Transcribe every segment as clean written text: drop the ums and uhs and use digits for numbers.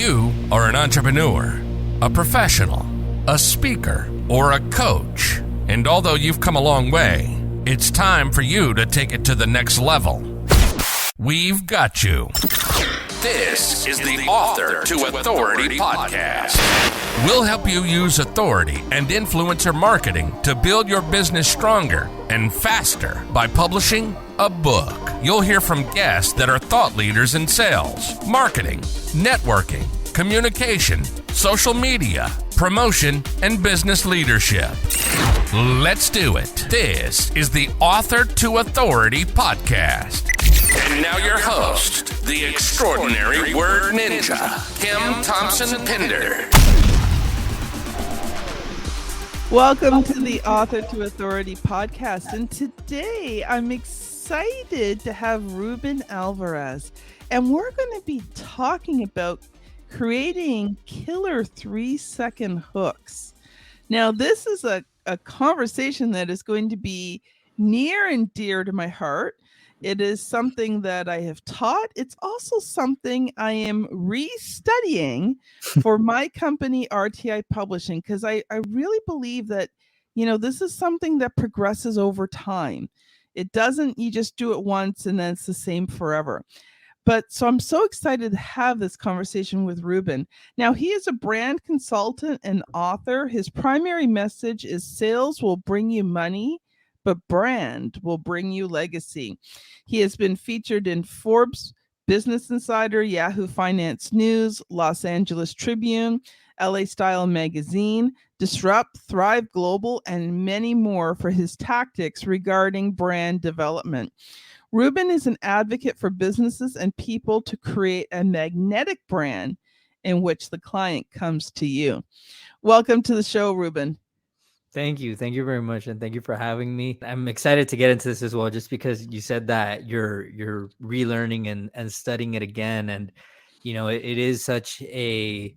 you are an entrepreneur, a professional, a speaker, or a coach, and although you've come a long way, it's time for you to take it to the next level. We've got you. This is the Author to Authority podcast. We'll help you use authority and influencer marketing to build your business stronger and faster by publishing a book. You'll hear from guests that are thought leaders in sales, marketing, networking, communication, social media, promotion, and business leadership. Let's do it. This is the Author to Authority podcast. And now your host, the extraordinary word ninja, Kim Thompson-Pinder. Welcome to the Author to Authority podcast. And today I'm excited to have Ruben Alvarez. And we're going to be talking about creating killer 3-second hooks. Now, this is a conversation that is going to be near and dear to my heart. It is something that I have taught. It's also something I am restudying for my company, RTI Publishing, because I really believe that, this is something that progresses over time. It doesn't, you just do it once and then it's the same forever. So I'm so excited to have this conversation with Ruben. Now, he is a brand consultant and author. His primary message is sales will bring you money, but brand will bring you legacy. He has been featured in Forbes, Business Insider, Yahoo Finance News, Los Angeles Tribune, LA Style Magazine, Disrupt, Thrive Global, and many more for his tactics regarding brand development. Ruben is an advocate for businesses and people to create a magnetic brand in which the client comes to you. Welcome to the show, Ruben. Thank you. Thank you very much. And thank you for having me. I'm excited to get into this as well, just because you said that you're relearning and studying it again. And, it is such a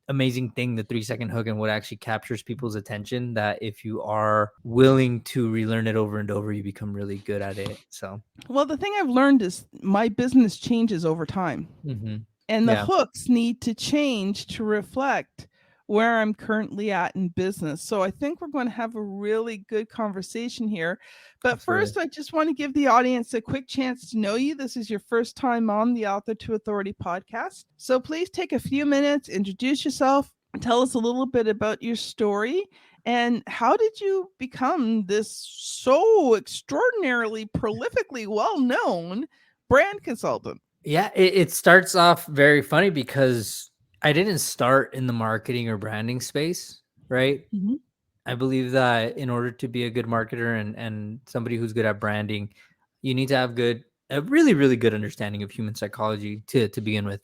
amazing thing, the 3-second hook, and what actually captures people's attention, that if you are willing to relearn it over and over, you become really good at it. So, well, the thing I've learned is my business changes over time. Mm-hmm. And the hooks need to change to reflect where I'm currently at in business. So I think we're going to have a really good conversation here. But Absolutely. First, I just want to give the audience a quick chance to know you. This is your first time on the Author to Authority podcast. So please take a few minutes, introduce yourself, tell us a little bit about your story, and how did you become this so extraordinarily, prolifically well-known brand consultant? Yeah, it starts off very funny because I didn't start in the marketing or branding space, right? Mm-hmm. I believe that in order to be a good marketer and somebody who's good at branding, you need to have a really, really good understanding of human psychology to begin with.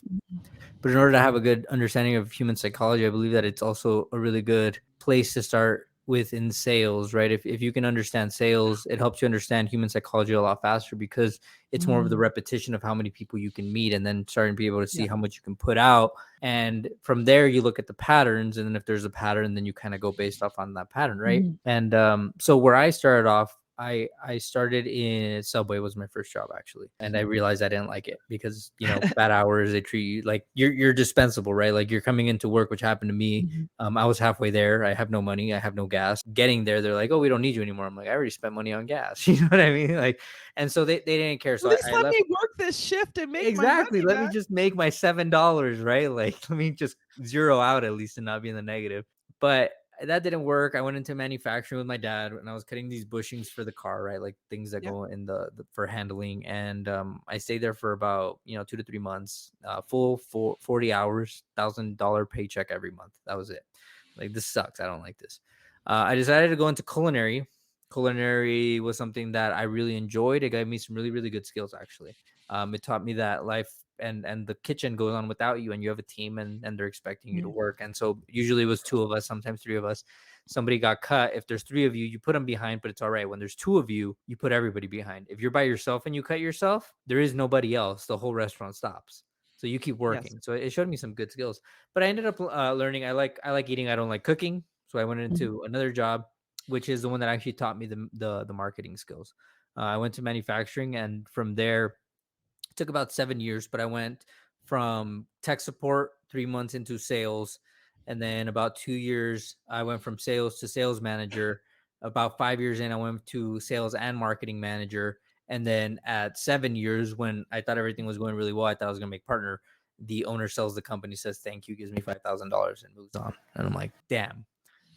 But in order to have a good understanding of human psychology, I believe that it's also a really good place to start with in sales, right? If you can understand sales, it helps you understand human psychology a lot faster, because it's more of the repetition of how many people you can meet, and then starting to be able to see how much you can put out. And from there, you look at the patterns, and then if there's a pattern, then you kind of go based off on that pattern, right? And so where I started off, I started in Subway, was my first job, actually. And I realized I didn't like it because, bad hours, they treat you like you're dispensable, right? Like you're coming into work, which happened to me. I was halfway there. I have no money. I have no gas. Getting there, they're like, oh, we don't need you anymore. I'm like, I already spent money on gas. You know what I mean? Like, and so they didn't care. So At least I let left. me work this shift and make Exactly. my money Let me just make my $7, right? Like, let me just zero out at least and not be in the negative. But that didn't work. I went into manufacturing with my dad, and I was cutting these bushings for the car, right? Like things that go in the for handling. And I stayed there for about 2 to 3 months, full 40 hours, $1,000 paycheck every month. That was it. Like, this sucks. I don't like this. I decided to go into culinary. Culinary was something that I really enjoyed. It gave me some really, really good skills, actually. It taught me that life and the kitchen goes on without you, and you have a team, and they're expecting you to work. And so usually it was 2 of us, sometimes 3 of us. Somebody got cut. If there's 3 of you, you put them behind, but it's all right. When there's 2 of you, you put everybody behind. If you're by yourself and you cut yourself, there is nobody else. The whole restaurant stops. So you keep working. Yes. So it showed me some good skills. But I ended up learning. I like eating. I don't like cooking. So I went into another job, which is the one that actually taught me the marketing skills. I went to manufacturing, and from there, it took about 7 years, but I went from tech support, 3 months into sales. And then about 2 years, I went from sales to sales manager. About 5 years in, I went to sales and marketing manager. And then at 7 years, when I thought everything was going really well, I thought I was going to make partner. The owner sells the company, says thank you, gives me $5,000 and moves on. And I'm like, damn.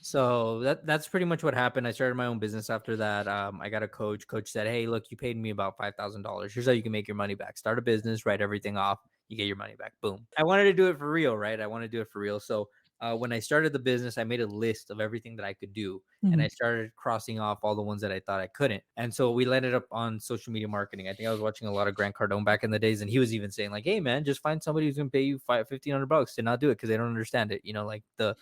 So that's pretty much what happened. I started my own business after that. I got a coach. Coach said, "Hey, look, you paid me about $5,000. Here's how you can make your money back. Start a business, write everything off, you get your money back. Boom." I wanted to do it for real, right? I want to do it for real. So when I started the business, I made a list of everything that I could do, and I started crossing off all the ones that I thought I couldn't. And so we landed up on social media marketing. I think I was watching a lot of Grant Cardone back in the days, and he was even saying like, "Hey, man, just find somebody who's gonna pay you $1,500 to not do it because they don't understand it." Like the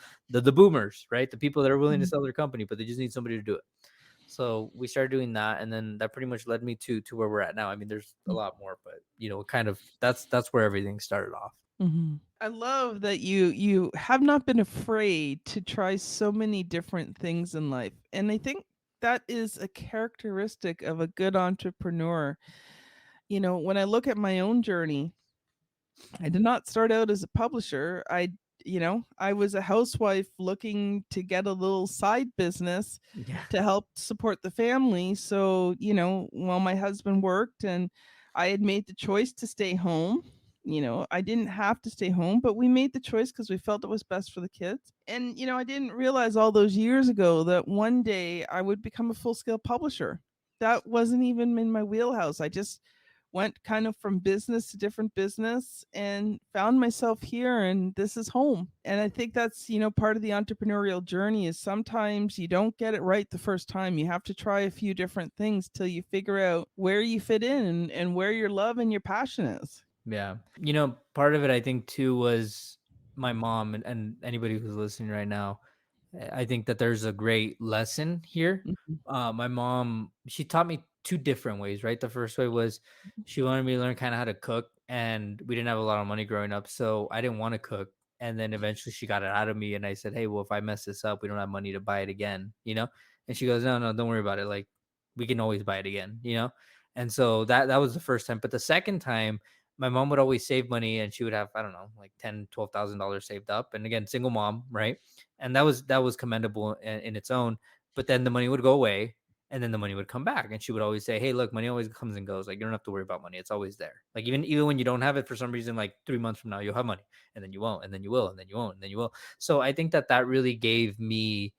boomers, right? The people that are willing to sell their company, but they just need somebody to do it. So we started doing that, and then that pretty much led me to where we're at now. I mean, there's a lot more, but kind of that's where everything started off. I love that you have not been afraid to try so many different things in life. And I think that is a characteristic of a good entrepreneur. When I look at my own journey, I did not start out as a publisher. I was a housewife looking to get a little side business Yeah. to help support the family. So, while my husband worked and I had made the choice to stay home, I didn't have to stay home, but we made the choice because we felt it was best for the kids. And, I didn't realize all those years ago that one day I would become a full scale publisher. That wasn't even in my wheelhouse. I just went kind of from business to different business and found myself here, and this is home. And I think that's part of the entrepreneurial journey is sometimes you don't get it right the first time. You have to try a few different things till you figure out where you fit in and where your love and your passion is. Yeah. Part of it I think too was my mom, and anybody who's listening right now. I think that there's a great lesson here. Mhm. My mom, she taught me two different ways, right? The first way was she wanted me to learn kind of how to cook, and we didn't have a lot of money growing up, so I didn't want to cook. And then eventually she got it out of me, and I said, "Hey, well, if I mess this up, we don't have money to buy it again." And she goes, "No, no, don't worry about it. Like, we can always buy it again." And so that was the first time. But the second time, my mom would always save money, and she would have, I don't know, like $10,000, $12,000 saved up. And again, single mom, right? And that was commendable in its own. But then the money would go away, and then the money would come back, and she would always say, "Hey, look, money always comes and goes. Like, you don't have to worry about money. It's always there. Like, even when you don't have it for some reason, like 3 months from now, you'll have money, and then you won't, and then you will, and then you won't, and then you will." So I think that really gave me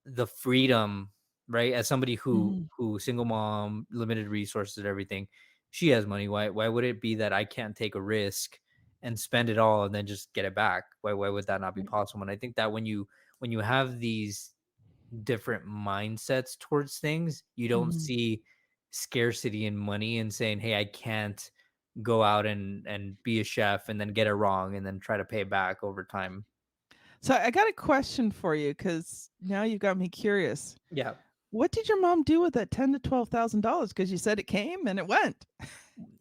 the freedom, right? As somebody who Mhm. who single mom, limited resources, and everything, she has money. Why would it be that I can't take a risk and spend it all and then just get it back? Why would that not be possible? And I think that when you have these different mindsets towards things, you don't Mhm. see scarcity in money and saying, "Hey, I can't go out and be a chef and then get it wrong and then try to pay it back over time." So I got a question for you because now you've got me curious. Yeah. What did your mom do with that $10,000 to $12,000? Because you said it came and it went.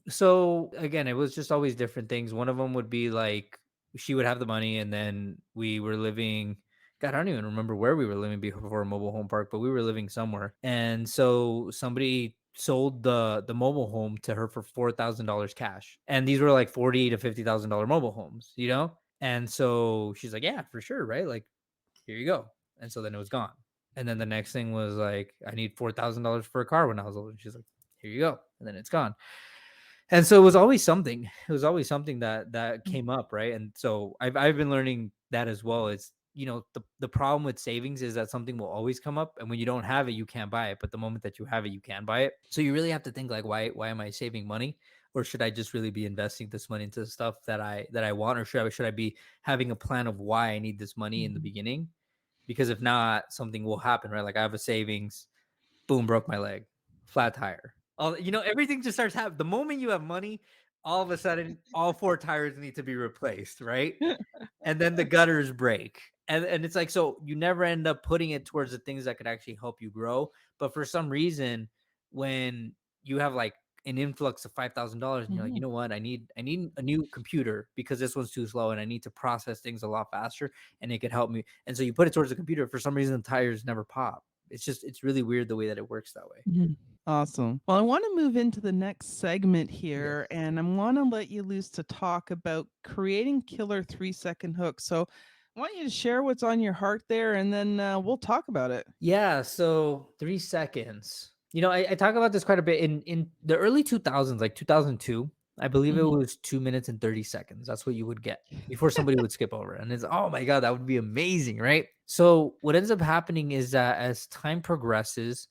So again, it was just always different things. One of them would be like she would have the money, and then we were living. God, I don't even remember where we were living before a mobile home park, but we were living somewhere. And so somebody sold the mobile home to her for $4,000 cash, and these were like $40,000 to $50,000 mobile homes. And so she's like, "Yeah, for sure, right? Like, here you go." And so then it was gone. And then the next thing was like, "I need $4,000 for a car when I was old." And she's like, "Here you go." And then it's gone. And so it was always something. It was always something that Mm. came up, right? And so I've been learning that as well. It's the problem with savings is that something will always come up, and when you don't have it, you can't buy it. But the moment that you have it, you can buy it. So you really have to think like, why am I saving money, or should I just really be investing this money into stuff that I want, or should I be having a plan of why I need this money in the Mhm. beginning? Because if not, something will happen, right? Like I have a savings, boom, broke my leg, flat tire. Everything just starts happening. The moment you have money, all of a sudden, all four tires need to be replaced, right? And then the gutters break. And it's like, so you never end up putting it towards the things that could actually help you grow. But for some reason, when you have like an influx of $5,000 and you're like, you Mhm. know what, I need a new computer because this one's too slow and I need to process things a lot faster and it could help me. And so you put it towards the computer. For some reason, the tires never pop. It's really weird the way that it works that way. Mhm. Awesome. Well, I want to move into the next segment Yes. here, and I want to let you loose to talk about creating killer 3-second hooks. So I want you to share what's on your heart there, and then we'll talk about it. Yeah, so 3 seconds. I talk about this quite a bit in the early 2000s, like 2002. I believe it Mhm. was 2 minutes and 30 seconds. That's what you would get before somebody would skip over. And it's, oh my God, that would be amazing, right? So, what ends up happening is that as time progresses,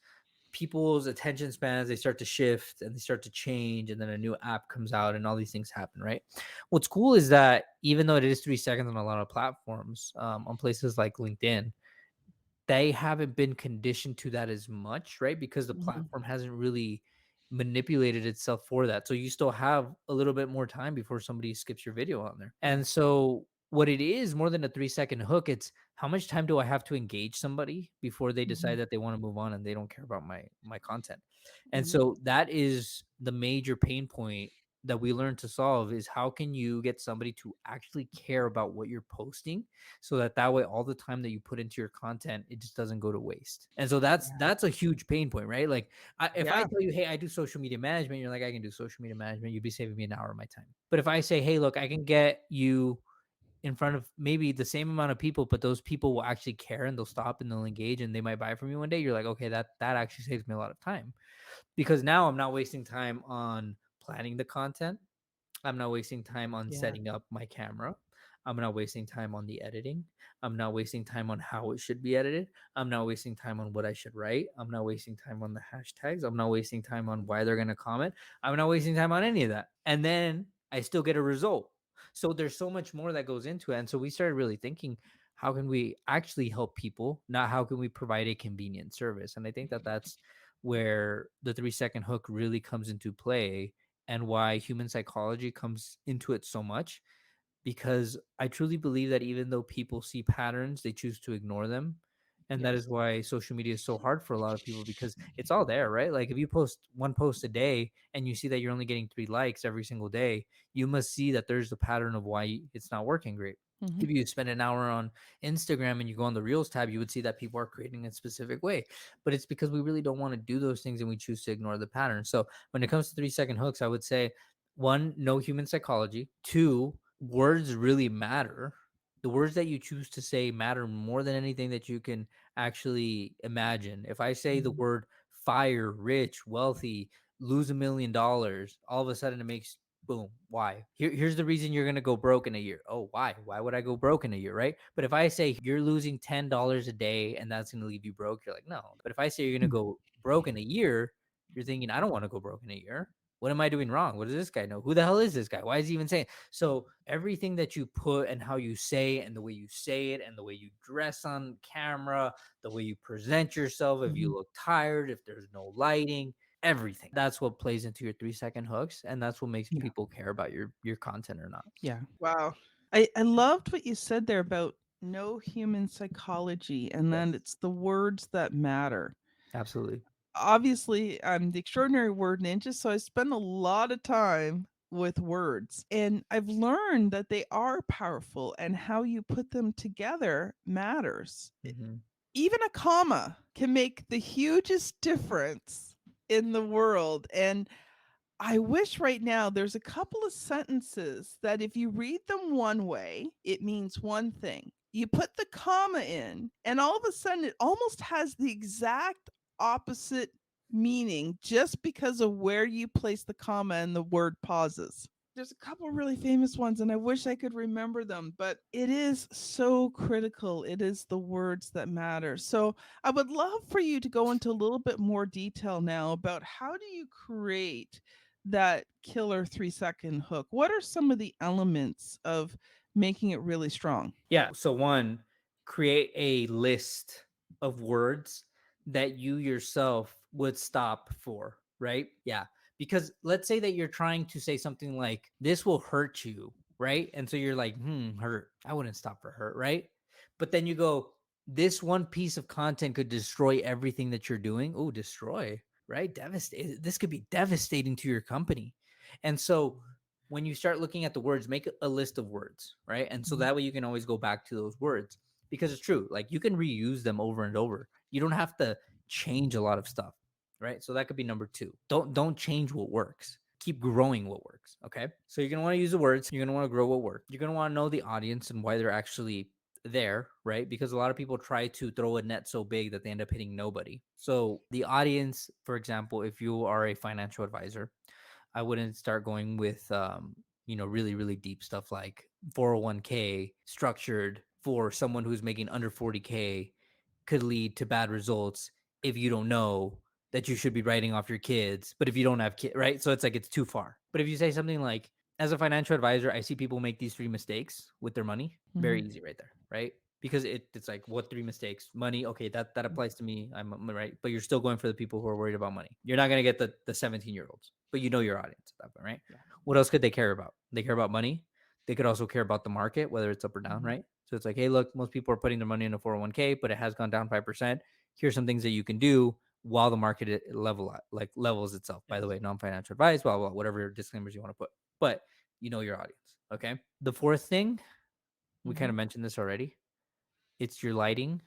people's attention spans, they start to shift and they start to change, and then a new app comes out and all these things happen, right? What's cool is that even though it is 3 seconds on a lot of platforms, on places like LinkedIn, they haven't been conditioned to that as much, right? Because the Mhm. platform hasn't really manipulated itself for that. So you still have a little bit more time before somebody skips your video on there. Yeah. And so what it is more than a 3 second hook, it's how much time do I have to engage somebody before they decide Mhm. that they want to move on and they don't care about my content. And Mhm. so that is the major pain point that we learn to solve, is how can you get somebody to actually care about what you're posting, so that way all the time that you put into your content, it just doesn't go to waste. And so that's a huge pain point, right? Like, if I Yeah. tell you, hey, I do social media management, you're like, I can do social media management, you'd be saving me an hour of my time. But if I say, hey, look, I can get you in front of maybe the same amount of people, but those people will actually care and they'll stop and they'll engage and they might buy from you one day, you're like, okay, that actually saves me a lot of time, because now I'm not wasting time on planning the content. I'm not wasting time on Yeah. setting up my camera. I'm not wasting time on the editing. I'm not wasting time on how it should be edited. I'm not wasting time on what I should write. I'm not wasting time on the hashtags. I'm not wasting time on why they're going to comment. I'm not wasting time on any of that. And then I still get a result. So there's so much more that goes into it. And so we started really thinking, how can we actually help people? Not how can we provide a convenient service? And I think that that's where the 3 second hook really comes into play, and why human psychology comes into it so much, because I truly believe that even though people see patterns, they choose to ignore them. And that is Yes. why social media is so hard for a lot of people, because it's all there, right? Like, if you post one post a day and you see that you're only getting 3 likes every single day, you must see that there's a pattern of why it's not working great. Mhm. If you spend an hour on Instagram and you go on the Reels tab, you would see that people are creating a specific way. But it's because we really don't want to do those things and we choose to ignore the pattern. So when it comes to 3 second hooks, I would say, one, know human psychology. Two, words really matter. The words that you choose to say matter more than anything that you can actually imagine. If I say the Mhm. word fire, rich, wealthy, lose $1 million, all of a sudden it makes boom. Why? Here's the reason you're gonna go broke in a year. Oh, why? Why would I go broke in a year, right? But if I say you're losing $10 a day and that's gonna leave you broke, you're like, no. But if I say you're gonna go broke in a year, you're thinking, I don't want to go broke in a year. What am I doing wrong? What does this guy know? Who the hell is this guy? Why is he even saying? So everything that you put and how you say it and the way you say it and the way you dress on camera, the way you present yourself, if you Mhm. look tired, if there's no lighting, everything. That's what plays into your 3 second hooks, and that's what makes Yeah. people care about your content or not. Yeah. Wow. I loved what you said there about no human psychology, and then Yes, it's the words that matter. absolutely. Obviously, I'm the extraordinary word ninja, so I spend a lot of time with words. And I've learned that they are powerful and how you put them together matters. Hmm. Even a comma can make the hugest difference in the world. And I wish right now there's a couple of sentences that if you read them one way, it means one thing. You put the comma in, and all of a sudden it almost has the exact opposite meaning just because of where you place the comma and the word pauses. There's a couple really famous ones, and I wish I could remember them, but it is so critical. It is the words that matter. So I would love for you to go into a little bit more detail now about how do you create that killer 3-second hook? What are some of the elements of making it really strong? Yeah. So one, create a list of words that you yourself would stop for, right? Yeah. Because let's say that you're trying to say something like, this will hurt you, right? And so you're like, hurt. I wouldn't stop for hurt, right? But then you go, this one piece of content could destroy everything that you're doing. Oh, destroy, right? Devastate. This could be devastating to your company. And so when you start looking at the words, make a list of words, right? And so Mhm. that way you can always go back to those words, because it's true. Like, you can reuse them over and over. You don't have to change a lot of stuff, right? So that could be number two. Don't change what works. Keep growing what works. Okay. So you're gonna want to use the words. You're gonna want to grow what works. You're gonna want to know the audience and why they're actually there, right? Because a lot of people try to throw a net so big that they end up hitting nobody. So the audience, for example, if you are a financial advisor, I wouldn't start going with really, really deep stuff like 401k structured for someone who's making under 40k could lead to bad results if you don't know that you should be writing off your kids, but if you don't have kids, right? So it's like it's too far. But if you say something like, as a financial advisor, I see people make these three mistakes with their money. Very Mhm. easy right there, right? Because it's like, what three mistakes? Money, okay, that applies to me. I'm right, but you're still going for the people who are worried about money. You're not gonna get the 17-year-olds, but you know your audience at that point, right? Yeah. What else could they care about? They care about money. They could also care about the market, whether it's up or down, Mhm. right? So it's like, hey, look, most people are putting their money in a 401k, but it has gone down 5%. Here's some things that you can do while the market levels itself. By the Yes. way, non-financial advice, blah, blah, whatever disclaimers you want to put. But you know your audience. Okay. The fourth thing, we kind Mhm. of mentioned this already. It's your lighting,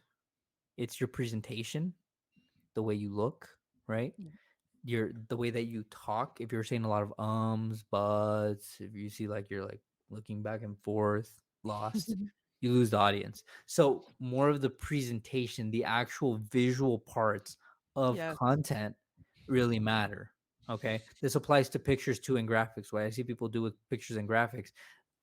it's your presentation, the way you look, right? Yeah. The way that you talk. If you're saying a lot of ums, buts, if you see like you're like looking back and forth, lost, you lose the audience. So more of the presentation, the actual visual parts of Yes. content really matter. Okay. This applies to pictures too and graphics. What I see people do with pictures and graphics,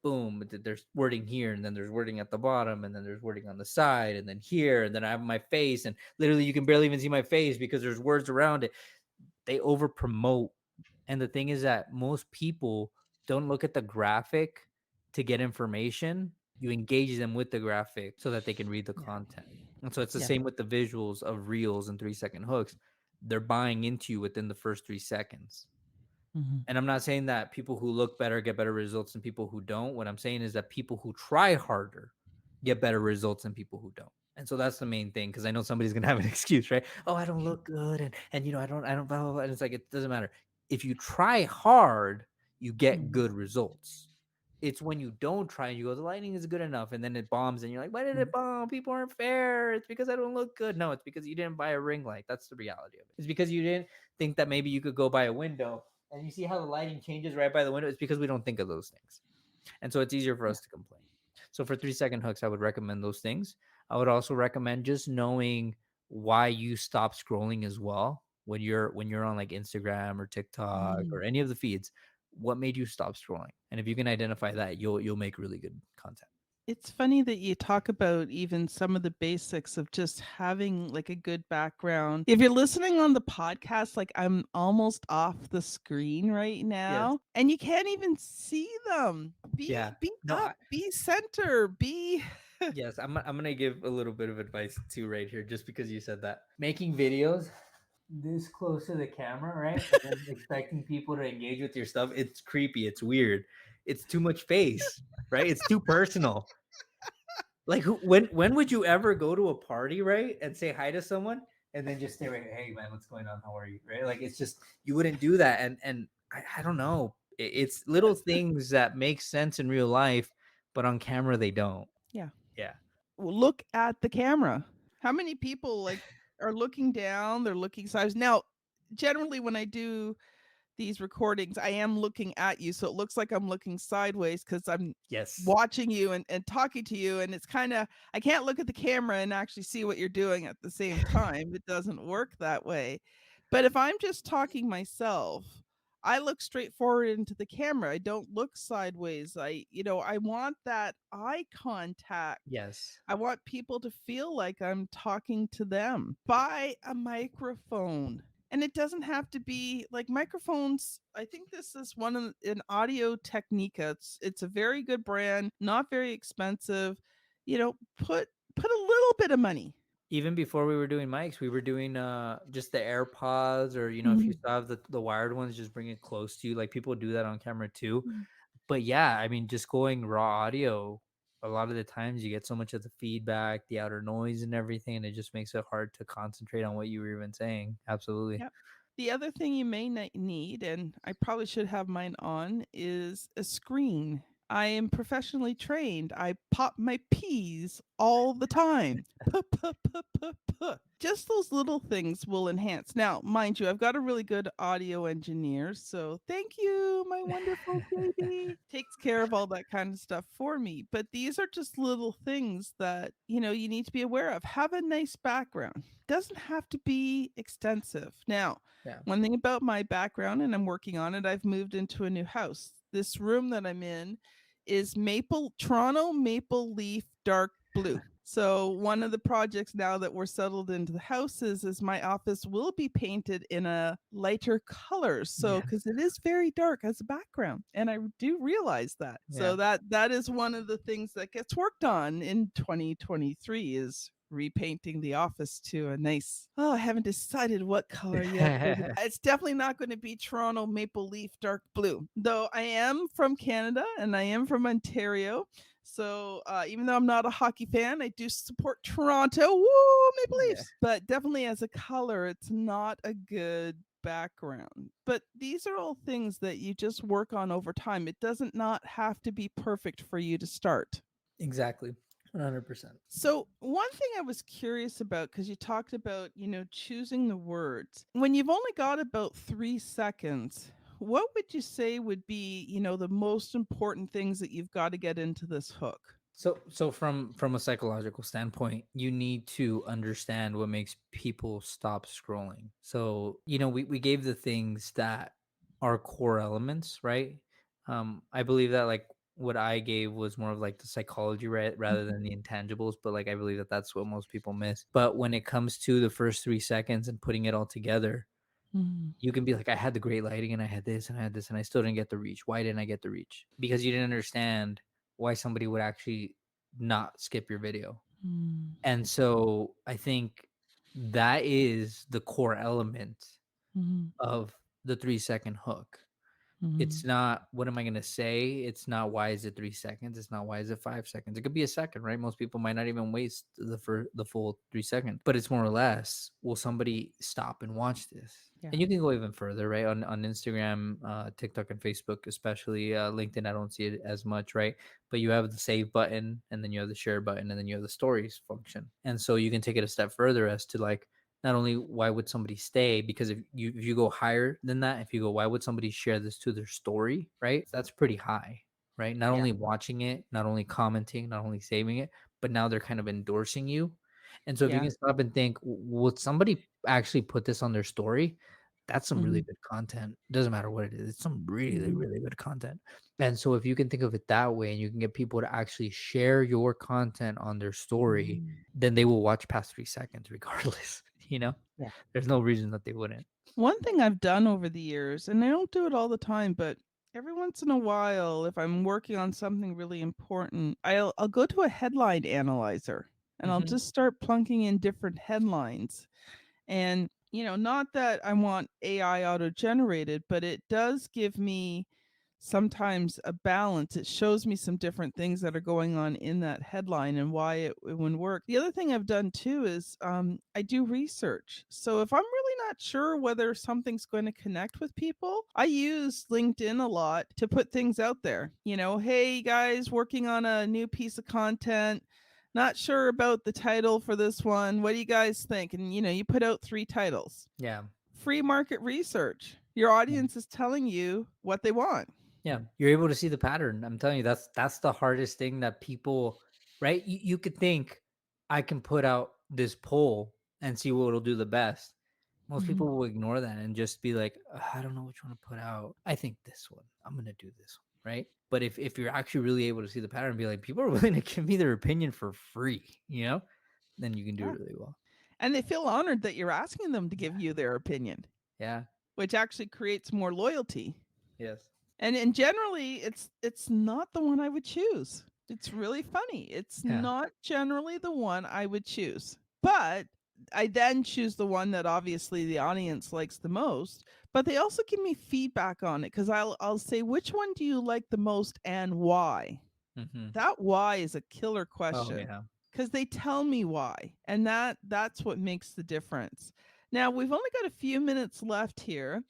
boom, there's wording here, and then there's wording at the bottom, and then there's wording on the side, and then here, and then I have my face, and literally you can barely even see my face because there's words around it. They over promote. And the thing is that most people don't look at the graphic to get information. You engage them with the graphic so that they can read the Yeah. content. And so it's the Yeah. same with the visuals of reels and 3-second hooks. They're buying into you within the first 3 seconds. Mhm. And I'm not saying that people who look better get better results than people who don't. What I'm saying is that people who try harder get better results than people who don't. And so that's the main thing, because I know somebody's gonna have an excuse, right? Oh, I don't look good, and I don't blah, blah, blah. And it's like, it doesn't matter. If you try hard, you get Mhm. good results. It's when you don't try and you go, the lighting is good enough, and then it bombs, and you're like, why did it Mhm. bomb? People aren't fair. It's because I don't look good. No, it's because you didn't buy a ring light. That's the reality of it. It's because you didn't think that maybe you could go by a window, and you see how the lighting changes right by the window. It's because we don't think of those things. And so it's easier for Yeah. us to complain. So for 3-second hooks, I would recommend those things. I would also recommend just knowing why you stop scrolling as well when you're on like Instagram or TikTok Mhm. or any of the feeds. What made you stop scrolling? And if you can identify that, you'll make really good content. It's funny that you talk about even some of the basics of just having like a good background. If you're listening on the podcast, like I'm almost off the screen right Yes. now and you can't even see them. Yeah. Be No, up, be center, be yes, I'm gonna give a little bit of advice too right here, just because you said that. Making videos this close to the camera, right? And then expecting people to engage with your stuff, it's creepy, it's weird. It's too much face, right? It's too personal. Like when would you ever go to a party, right? And say hi to someone and then just say, right, hey man, what's going on? How are you? Right? Like it's just you wouldn't do that. And I don't know. It's little things that make sense in real life, but on camera they don't. yeah. Yeah. Look at the camera. How many people like are looking down, they're looking sideways. Now, generally when I do these recordings, I am looking at you. So it looks like I'm looking sideways because I'm Yes. watching you and talking to you. And it's kind of, I can't look at the camera and actually see what you're doing at the same time. It doesn't work that way. But if I'm just talking myself, I look straight forward into the camera. I don't look sideways. I want that eye contact. Yes. I want people to feel like I'm talking to them. Buy a microphone. And it doesn't have to be like microphones. I think this is one of an Audio Technica. It's a very good brand, not very expensive. Put a little bit of money. Even before we were doing mics, we were doing just the AirPods, or if you Mhm. still have the wired ones, just bring it close to you. Like people do that on camera too. Mhm. But yeah, I mean, just going raw audio, a lot of the times you get so much of the feedback, the outer noise and everything, and it just makes it hard to concentrate on what you were even saying. Absolutely. Yep. The other thing you may need, and I probably should have mine on, is a screen. I am professionally trained. I pop my peas all the time. Puh, puh, puh, puh, puh. Just those little things will enhance. Now, mind you, I've got a really good audio engineer. So thank you, my wonderful JB. Takes care of all that kind of stuff for me. But these are just little things that, you need to be aware of. Have a nice background. Doesn't have to be extensive. Now, Yeah. one thing about my background, and I'm working on it, I've moved into a new house. This room that I'm in is Toronto maple leaf dark blue. So one of the projects now that we're settled into the houses is my office will be painted in a lighter color. So Yeah. because it is very dark as a background, and I do realize that. So Yeah. that is one of the things that gets worked on in 2023 is repainting the office to a nice, I haven't decided what color yet, but it's definitely not going to be Toronto maple leaf dark blue, though I am from Canada and I am from Ontario. So even though I'm not a hockey fan, I do support Toronto. Woo, Maple Yeah. Leafs. But definitely as a color, it's not a good background. But these are all things that you just work on over time. It doesn't not have to be perfect for you to start. Exactly. 100%. So one thing I was curious about, because you talked about, choosing the words. When you've only got about 3 seconds, what would you say would be, the most important things that you've got to get into this hook? So from a psychological standpoint, you need to understand what makes people stop scrolling. So, we gave the things that are core elements, right? I believe that like what I gave was more of like the psychology, right, rather than the intangibles, but like I believe that that's what most people miss. But when it comes to the first 3 seconds and putting it all together, Mhm. you can be like, I had the great lighting and I had this and I had this and I still didn't get the reach. Why didn't I get the reach? Because you didn't understand why somebody would actually not skip your video. Mm. And so I think that is the core element Mhm. of the 3-second hook. It's Mhm. not what am I gonna say? It's not why is it 3 seconds? It's not why is it 5 seconds? It could be a second, right? Most people might not even waste the full 3 seconds, but it's more or less, will somebody stop and watch this? Yeah. And you can go even further, right? On Instagram, TikTok, and Facebook, especially LinkedIn. I don't see it as much, right? But you have the save button, and then you have the share button, and then you have the stories function. And so you can take it a step further as to like, not only why would somebody stay, because if you go higher than that, if you go, why would somebody share this to their story, right? That's pretty high, right? Not Yeah. only watching it, not only commenting, not only saving it, but now they're kind of endorsing you. And so if you Yeah. can stop and think, would somebody actually put this on their story? That's some really Mhm. good content. Doesn't matter what it is. It's some really, Mhm. really good content. And so if you can think of it that way and you can get people to actually share your content on their story, Mhm. then they will watch past 3 seconds regardless, Yeah. There's no reason that they wouldn't. One thing I've done over the years, and I don't do it all the time, but every once in a while, if I'm working on something really important, I'll go to a headline analyzer and I'll Mhm. just start plunking in different headlines. And, not that I want AI auto generated, but it does give me sometimes a balance. It shows me some different things that are going on in that headline and why it wouldn't work. The other thing I've done too is I do research. So if I'm really not sure whether something's going to connect with people, I use LinkedIn a lot to put things out there. Hey guys, working on a new piece of content. Not sure about the title for this one. What do you guys think? And you put out 3 titles. Yeah. Free market research. Your audience is telling you what they want. Yeah, you're able to see the pattern. I'm telling you, that's the hardest thing that people, right? You could think I can put out this poll and see what will do the best. Most Mhm. people will ignore that and just be like, I don't know which one to put out. I think this one. I'm gonna do this one, right? But if you're actually really able to see the pattern and be like, people are willing to give me their opinion for free, then you can do Yeah. really well. And they feel honored that you're asking them to give you their opinion, Yeah. which actually creates more loyalty. Yes. And generally it's not the one I would choose. It's really funny. It's Yeah. not generally the one I would choose. But I then choose the one that obviously the audience likes the most, but they also give me feedback on it because I'll say which one do you like the most and why? Mm-hmm. That why is a killer Oh question yeah. because they tell me why, and that's what makes the difference. Now we've only got a few minutes left here,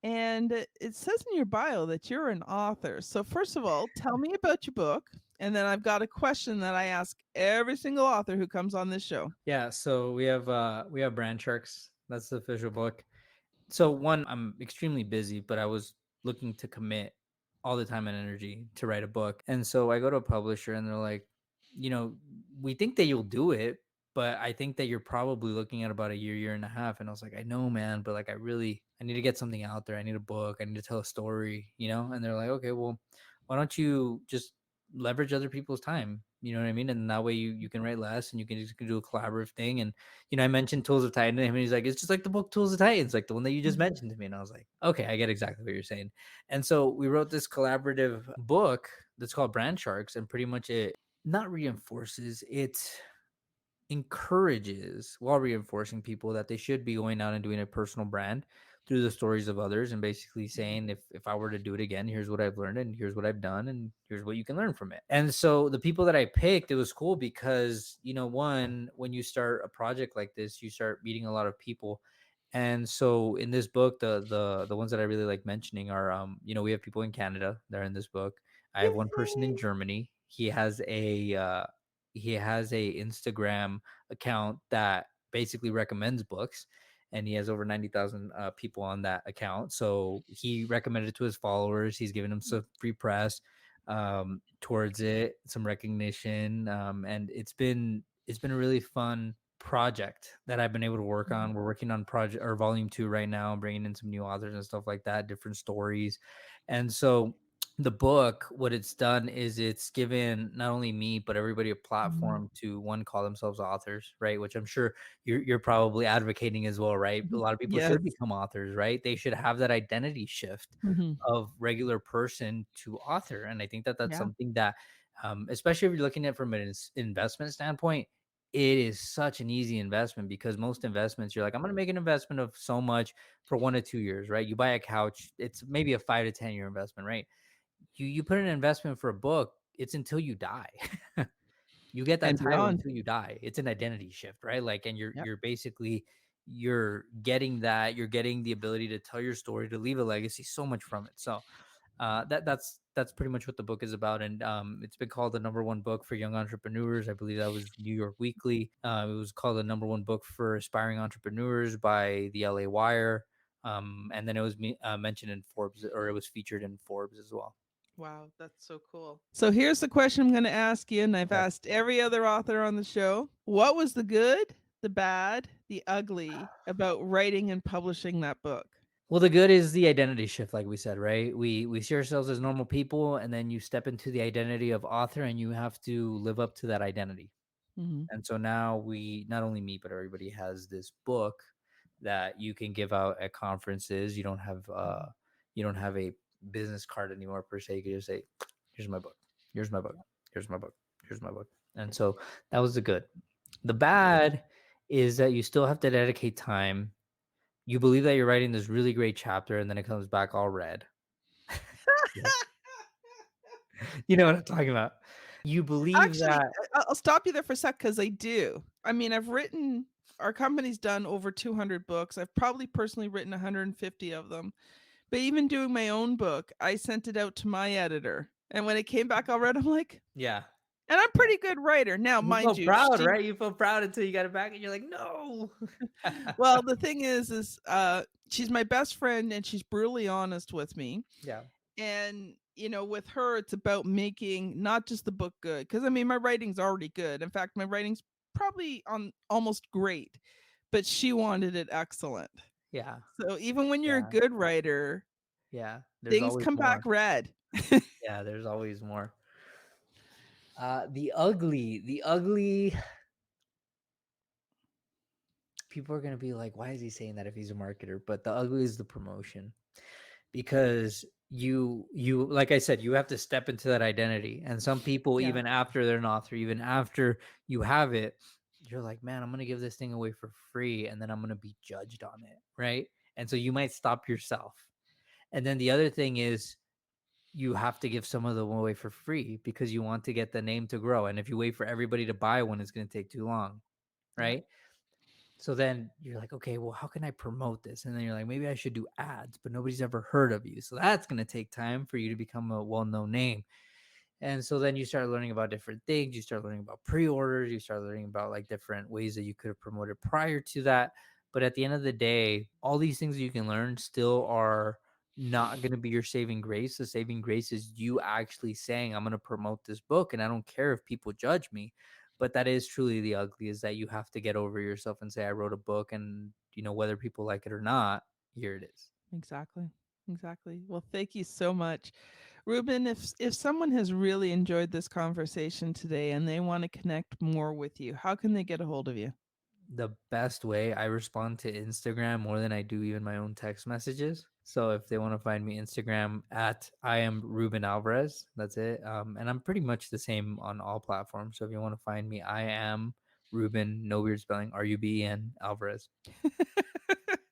And it says in your bio that you're an author. So, first of all, tell me about your book. And then I've got a question that I ask every single author who comes on this show. Yeah, so we have Brand Sharks. That's the official book. So one, I'm extremely busy, but I was looking to commit all the time and energy to write a book. And so I go to a publisher and they're like, we think that you'll do it, but I think that you're probably looking at about a year and a half. And I was like, I know, man, but like I need to get something out there. I need a book. I need to tell a story, And they're like, okay, well, why don't you just leverage other people's time? You know what I mean? And that way you can write less and you can do a collaborative thing. And I mentioned Tools of Titan to him, and he's like, it's just like the book Tools of Titans, like the one that you just mentioned to me. And I was like, okay, I get exactly what you're saying. And so we wrote this collaborative book that's called Brand Sharks, and pretty much it not reinforces, it encourages, while reinforcing people, that they should be going out and doing a personal brand through the stories of others, and basically saying, if I were to do it again, here's what I've learned and here's what I've done and here's what you can learn from it. And so the people that I picked, it was cool because one, when you start a project like this, you start meeting a lot of people. And so in this book, the ones that I really like mentioning are we have people in Canada that are in this book. I have one person in Germany. He has a Instagram account that basically recommends books, and he has over 90,000 people on that account. So he recommended it to his followers. He's given them some free press towards it, some recognition, and it's been a really fun project that I've been able to work on. We're working on project or volume 2 right now, bringing in some new authors and stuff like that, different stories. And so the book, what it's done is it's given not only me but everybody a platform to, one, call themselves authors, right? Which I'm sure you're probably advocating as well, right? A lot of people Yes. should become authors, right? They should have that identity shift Mhm. of regular person to author. And I think that that's Yeah. something that, especially if you're looking at it from an investment standpoint, it is such an easy investment, because most investments, you're like, I'm going to make an investment of so much for 1 to 2 years, right? You buy a couch, it's maybe a 5 to 10 year investment, right? You put an investment for a book, it's until you die. You get that And title beyond. until you die. It's an identity shift, right? Like, and Yep. you're basically, you're getting the ability to tell your story, to leave a legacy, so much from it. So that's pretty much what the book is about. And it's been called the #1 book for young entrepreneurs. I believe that was New York Weekly. It was called the #1 book for aspiring entrepreneurs by the LA Wire. And then it was mentioned in Forbes, or it was featured in Forbes as well. Wow, that's so cool. So here's the question I'm going to ask you, and I've Okay. asked every other author on the show. What was the good, the bad, the ugly about writing and publishing that book? Well, the good is the identity shift, like we said, right? We see ourselves as normal people, and then you step into the identity of author, and you have to live up to that identity. Mm-hmm. And so now not only me, but everybody has this book that you can give out at conferences. You don't have a business card anymore per se. You can just say, here's my book, here's my book, here's my book, here's my book. And so that was the good. The bad is that you still have to dedicate time. You believe that you're writing this really great chapter, and then it comes back all red. Yeah. You know what I'm talking about. You believe Actually, that. I'll stop you there for a sec because I do. I mean, our company's done over 200 books. I've probably personally written 150 of them. But even doing my own book, I sent it out to my editor. And when it came back all red, I'm like, Yeah. and I'm a pretty good writer. Now, You mind feel you, proud, right? You feel proud until you got it back and you're like, no. well, the thing is she's my best friend and she's brutally honest with me. Yeah. And with her, it's about making not just the book good, because I mean my writing's already good. In fact, my writing's probably on almost great, but she wanted it excellent. Yeah. So even when you're a Yeah. good writer, Yeah. There's things always come back more. red. Yeah, there's always more. The ugly people are gonna be like, why is he saying that if he's a marketer? But the ugly is the promotion. Because you like I said, you have to step into that identity. And some people, Yeah. even after they're an author, even after you have it, you're like, man, I'm gonna give this thing away for free, and then I'm gonna be judged on it, right? And so you might stop yourself. And then the other thing is, you have to give some of them away for free because you want to get the name to grow. And if you wait for everybody to buy one, it's going to take too long, Yeah. right? So then you're like, okay, well, how can I promote this? And then you're like, maybe I should do ads, but nobody's ever heard of you. So that's going to take time for you to become a well-known name. And so then you start learning about different things. You start learning about pre-orders. You start learning about like different ways that you could have promoted prior to that. But at the end of the day, all these things that you can learn still are not going to be your saving grace. The saving grace is you actually saying, I'm going to promote this book and I don't care if people judge me. But that is truly the ugly, is that you have to get over yourself and say, I wrote a book, and whether people like it or not, here it is. Exactly. Well, thank you so much. Ruben, if someone has really enjoyed this conversation today and they want to connect more with you, how can they get a hold of you? The best way, I respond to Instagram more than I do even my own text messages. So if they want to find me, Instagram at I am Ruben Alvarez. That's it. And I'm pretty much the same on all platforms. So if you want to find me, I am Ruben, no weird spelling, Ruben Alvarez.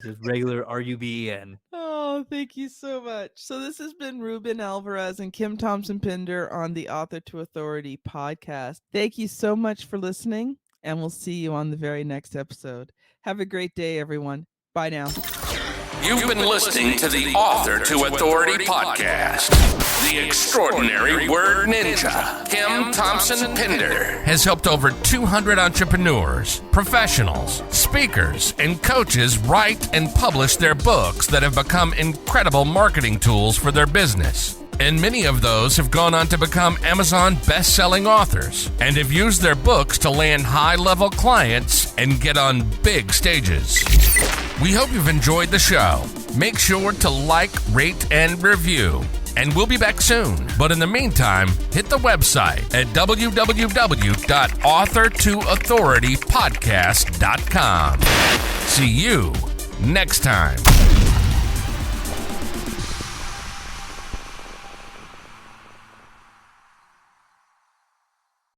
Just regular Ruben. Oh, thank you so much. So this has been Ruben Alvarez and Kim Thompson-Pinder on the Author to Authority podcast. Thank you so much for listening, and we'll see you on the very next episode. Have a great day, everyone. Bye now. You've been listening to the Author to Authority podcast. The extraordinary word ninja, Kim Thompson-Pinder, has helped over 200 entrepreneurs, professionals, speakers, and coaches write and publish their books that have become incredible marketing tools for their business. And many of those have gone on to become Amazon best-selling authors and have used their books to land high-level clients and get on big stages. We hope you've enjoyed the show. Make sure to like, rate, and review. And we'll be back soon. But in the meantime, hit the website at www.authortoauthoritypodcast.com. See you next time.